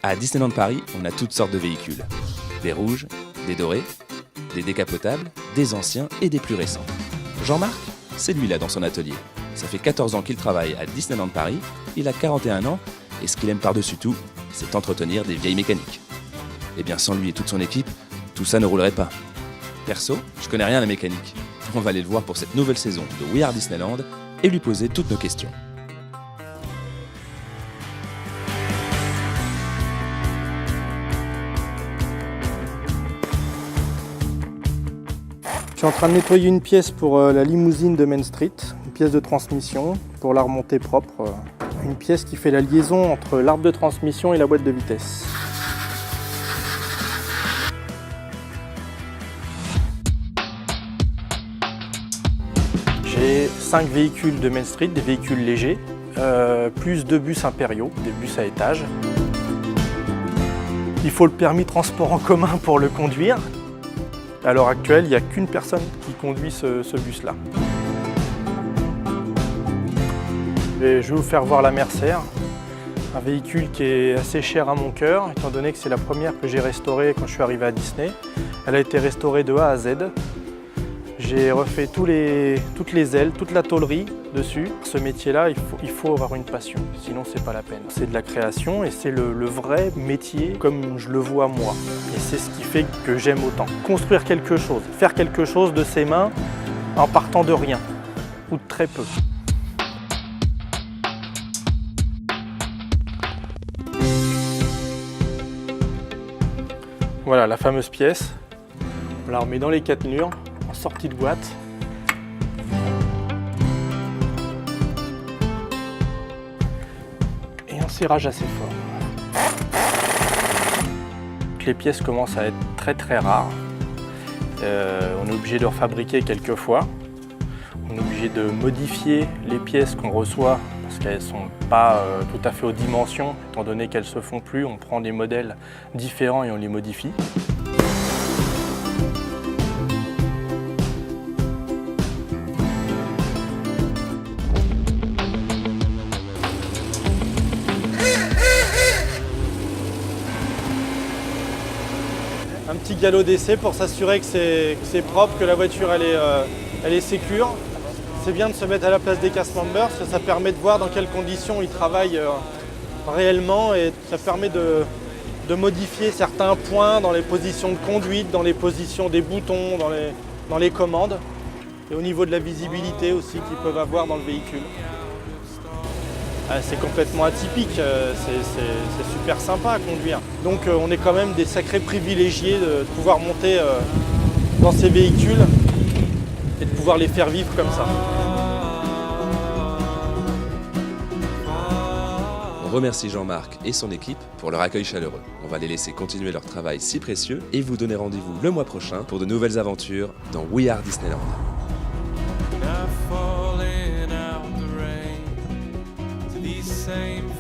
À Disneyland Paris, on a toutes sortes de véhicules. Des rouges, des dorés, des décapotables, des anciens et des plus récents. Jean-Marc, c'est lui là dans son atelier. Ça fait 14 ans qu'il travaille à Disneyland Paris, il a 41 ans et ce qu'il aime par-dessus tout, c'est entretenir des vieilles mécaniques. Et bien sans lui et toute son équipe, tout ça ne roulerait pas. Perso, je connais rien à la mécanique. On va aller le voir pour cette nouvelle saison de We Are Disneyland et lui poser toutes nos questions. Je suis en train de nettoyer une pièce pour la limousine de Main Street, une pièce de transmission pour la remontée propre, une pièce qui fait la liaison entre l'arbre de transmission et la boîte de vitesse. J'ai 5 véhicules de Main Street, des véhicules légers, plus 2 bus impériaux, des bus à étage. Il faut le permis de transport en commun pour le conduire. À l'heure actuelle, il n'y a qu'une personne qui conduit ce bus-là. Je vais vous faire voir la Mercer, un véhicule qui est assez cher à mon cœur, étant donné que c'est la première que j'ai restaurée quand je suis arrivé à Disney. Elle a été restaurée de A à Z. J'ai refait toutes les ailes, toute la tôlerie dessus. Ce métier-là, il faut avoir une passion, sinon c'est pas la peine. C'est de la création et c'est le vrai métier comme je le vois moi. Et c'est ce qui fait que j'aime autant. Construire quelque chose, faire quelque chose de ses mains en partant de rien, ou de très peu. Voilà la fameuse pièce. On la remet dans les 4 murs. Sortie de boîte. Et un serrage assez fort. Les pièces commencent à être très rares. On est obligé de refabriquer quelques fois. On est obligé de modifier les pièces qu'on reçoit parce qu'elles ne sont pas tout à fait aux dimensions. Étant donné qu'elles ne se font plus, on prend des modèles différents et on les modifie. Un petit galop d'essai pour s'assurer que c'est propre, que la voiture elle est sécure. C'est bien de se mettre à la place des cast members, parce que ça permet de voir dans quelles conditions ils travaillent réellement et ça permet de modifier certains points dans les positions de conduite, dans les positions des boutons, dans les commandes et au niveau de la visibilité aussi qu'ils peuvent avoir dans le véhicule. C'est complètement atypique, c'est super sympa à conduire. Donc on est quand même des sacrés privilégiés de pouvoir monter dans ces véhicules et de pouvoir les faire vivre comme ça. On remercie Jean-Marc et son équipe pour leur accueil chaleureux. On va les laisser continuer leur travail si précieux et vous donner rendez-vous le mois prochain pour de nouvelles aventures dans We Are Disneyland. Same